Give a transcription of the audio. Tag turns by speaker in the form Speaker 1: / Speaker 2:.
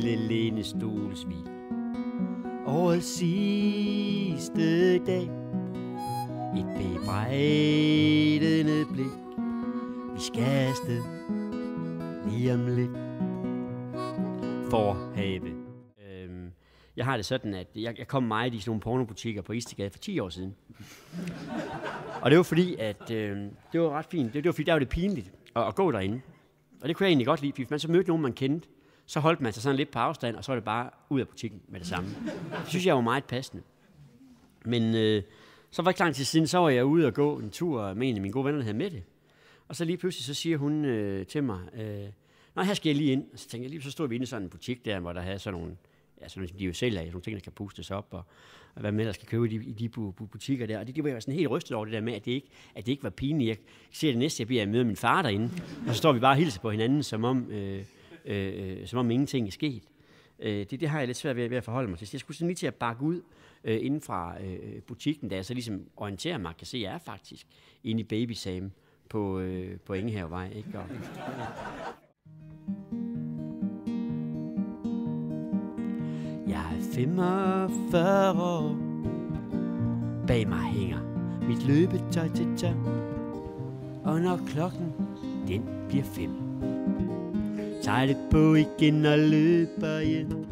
Speaker 1: lille lænestolsvil. Årets sidste dag, et bebrejdende blik. Vi skal afsted lige om lidt. Forhave. Jeg har det sådan, at jeg kom meget i sådan nogle pornobutikker på Istedgade for 10 år siden. Og det var fordi, at det var ret fint. Det var fordi, der var det pinligt at gå derinde. Og det kunne jeg egentlig godt lide, fordi hvis man så mødte nogen, man kendte, så holdt man sig sådan lidt på afstand, og så var det bare ud af butikken med det samme. Det synes jeg var meget passende. Men så var det ikke lang tid siden, så var jeg ude og gå en tur med en af mine gode venner, der havde med det. Og så lige pludselig, så siger hun til mig, nej, her skal jeg lige ind. Og så tænkte jeg lige, så stod vi inde i sådan en butik der, hvor der havde sådan nogle, ja, sådan nogle, de jo sælger, sådan nogle ting, der kan pustes op, og hvad med, der skal købe i de butikker der. Og det var jeg sådan helt rystet over det der med, at det ikke var pinligt. Jeg ser det næste, jeg bliver at møde min far derinde, og så står vi bare og hilser på hinanden, som om ingenting er sket. Det har jeg lidt svært ved at forholde mig til. Jeg skulle sådan lige til at bakke ud inden fra butikken, da jeg så ligesom orienterer mig, kan se, at jeg er faktisk inde i Baby Sam på Engehavevej, ikke? Og jeg er 45 år. Bag mig hænger mit løbetøj til tør. Og når klokken, den bliver 5, tager det på igen og løber hjem.